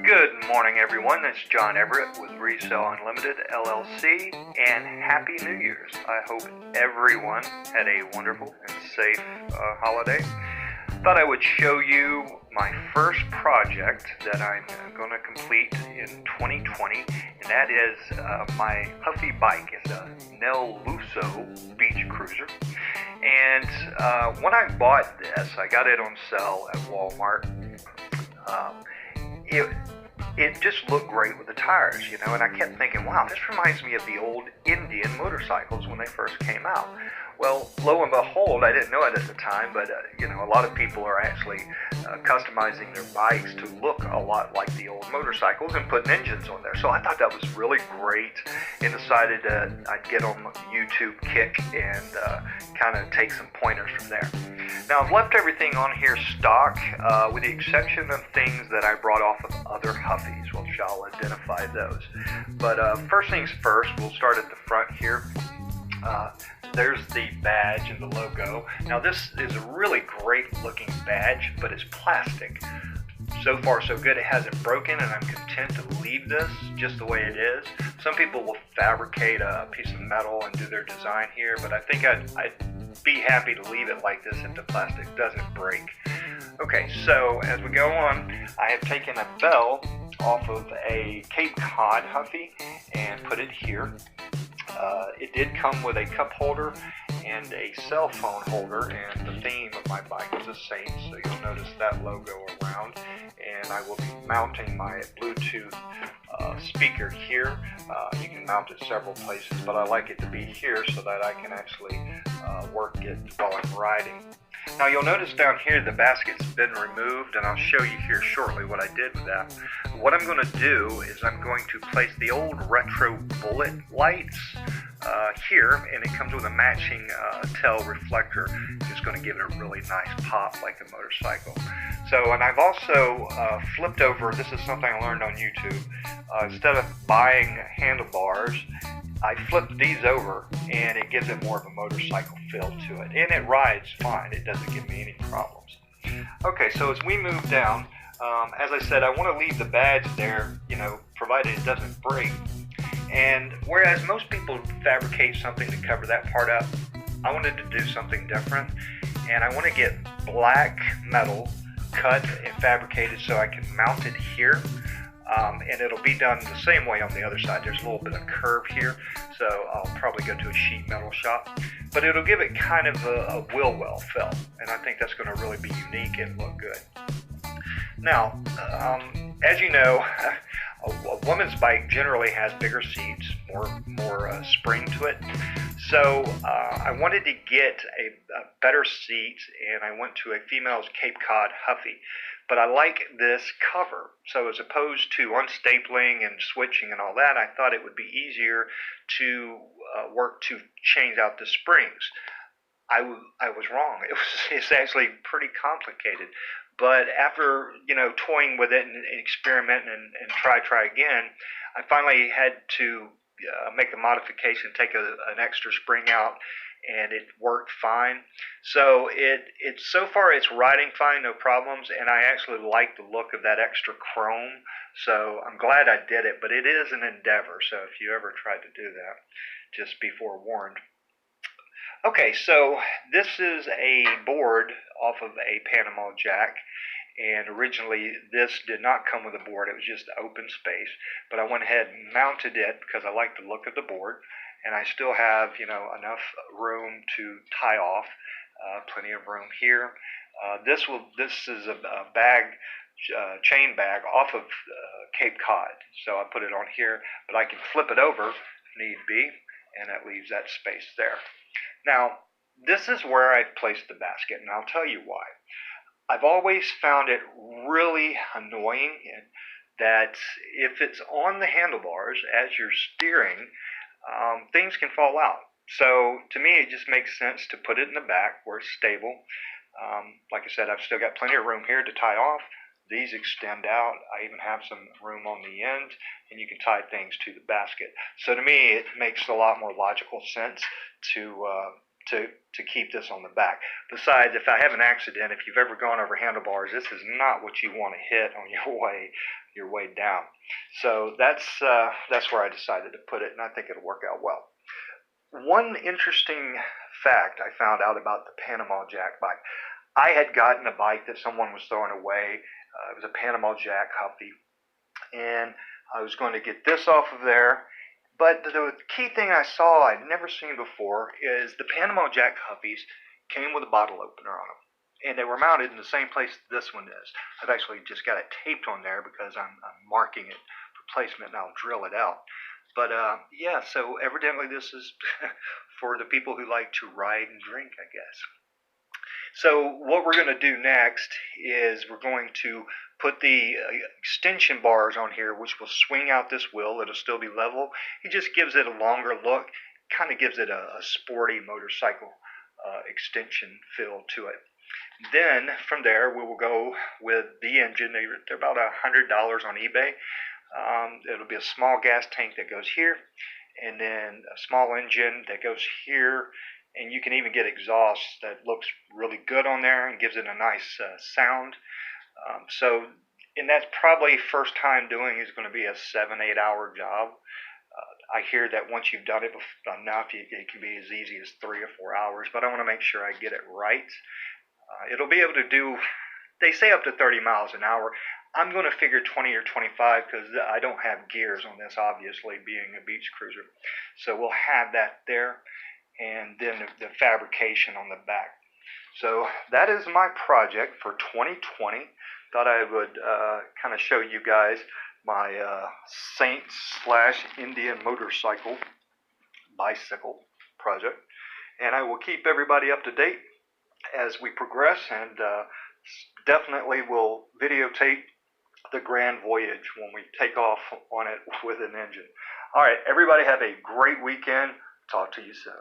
Good morning, everyone. It's John Everett with Resell Unlimited LLC, and Happy New Year's. I hope everyone had a wonderful and safe holiday. Thought I would show you my first project that I'm going to complete in 2020, and that is my Huffy bike. It's a Nel Luso beach cruiser. And when I bought this, I got it on sale at Walmart. It just looked great with the tires, and I kept thinking, wow, this reminds me of the old Indian motorcycles when they first came out. Well, lo and behold, I didn't know it at the time, but a lot of people are actually customizing their bikes to look a lot like the old motorcycles and putting engines on there. So I thought that was really great, and decided I'd get on YouTube Kick and kind of take some pointers from there. Now, I've left everything on here stock, with the exception of things that I brought off of other Huffies, which I'll identify those. But first things first, we'll start at the front here. There's the badge and the logo. Now, this is a really great looking badge, but it's plastic. So far, so good. It hasn't broken, and I'm content to leave this just the way it is. Some people will fabricate a piece of metal and do their design here, but I think I'd be happy to leave it like this if the plastic doesn't break. Okay, so as we go on, I have taken a bell off of a Cape Cod Huffy and put it here. It did come with a cup holder and a cell phone holder, and the theme of my bike is a saint, so you'll notice that logo around. And I will be mounting my Bluetooth speaker here. You can mount it several places, but I like it to be here so that I can actually work it while I'm riding. Now, you'll notice down here the basket's been removed, and I'll show you here shortly what I did with that. What I'm going to do is I'm going to place the old retro bullet lights here, and it comes with a matching tail reflector. It's going to give it a really nice pop like a motorcycle. So, and I've also flipped over, this is something I learned on YouTube, instead of buying handlebars, I flipped these over, and it gives it more of a motorcycle feel to it. And it rides fine. It doesn't give me any problems. Okay, so as we move down, as I said, I want to leave the badge there, provided it doesn't break. And whereas most people fabricate something to cover that part up, I wanted to do something different. And I want to get black metal cut and fabricated so I can mount it here. And it'll be done the same way on the other side. There's a little bit of curve here, so I'll probably go to a sheet metal shop. But it'll give it kind of a wheel-well feel, and I think that's going to really be unique and look good. Now, as you know, a woman's bike generally has bigger seats, more spring to it. So I wanted to get a better seat, and I went to a female's Cape Cod Huffy. But I like this cover. So as opposed to unstapling and switching and all that, I thought it would be easier to work to change out the springs. I was wrong. It's actually pretty complicated. But after toying with it and experimenting and try again, I finally had to make a modification, take an extra spring out, and it worked fine. So so far it's riding fine, no problems, and I actually like the look of that extra chrome. So I'm glad I did it, but it is an endeavor. So if you ever tried to do that, just be forewarned. Okay, so this is a board off of a Panama jack, and originally this did not come with a board. It was just open space, but I went ahead and mounted it because I like the look of the board, and I still have enough room to tie off. Plenty of room here. This is a bag, chain bag off of Cape Cod, so I put it on here, but I can flip it over if need be, and that leaves that space there. Now, this is where I've placed the basket, and I'll tell you why. I've always found it really annoying that if it's on the handlebars as you're steering, things can fall out. So to me, it just makes sense to put it in the back where it's stable. Like I said, I've still got plenty of room here to tie off. These extend out. I even have some room on the end, and you can tie things to the basket. So to me, it makes a lot more logical sense to keep this on the back. Besides, if I have an accident, if you've ever gone over handlebars, this is not what you want to hit on your way, your way down. So that's where I decided to put it, and I think it'll work out well. One interesting fact I found out about the Panama Jack bike. I had gotten a bike that someone was throwing away. It was a Panama Jack Huffy, and I was going to get this off of there. But the key thing I saw I'd never seen before is the Panama Jack Huffies came with a bottle opener on them. And they were mounted in the same place this one is. I've actually just got it taped on there because I'm marking it for placement, and I'll drill it out. But yeah, so evidently this is for the people who like to ride and drink, I guess. So what we're going to do next is we're going to put the extension bars on here, which will swing out this wheel. It'll still be level. It just gives it a longer look, kind of gives it a sporty motorcycle extension feel to it. Then from there we will go with the engine. They're about $100 on eBay. It'll be a small gas tank that goes here, and then a small engine that goes here, and you can even get exhaust that looks really good on there and gives it a nice sound. And that's probably first time doing is going to be a 7-8 hour job. I hear that once you've done it enough, it can be as easy as 3 or 4 hours, but I want to make sure I get it right. It'll be able to do, they say up to 30 miles an hour. I'm going to figure 20 or 25 because I don't have gears on this, obviously, being a beach cruiser. So we'll have that there, and then the fabrication on the back. So that is my project for 2020. Thought I would kind of show you guys my Saint/Indian motorcycle bicycle project. And I will keep everybody up to date as we progress, and definitely will videotape the grand voyage when we take off on it with an engine. All right, everybody have a great weekend. Talk to you soon.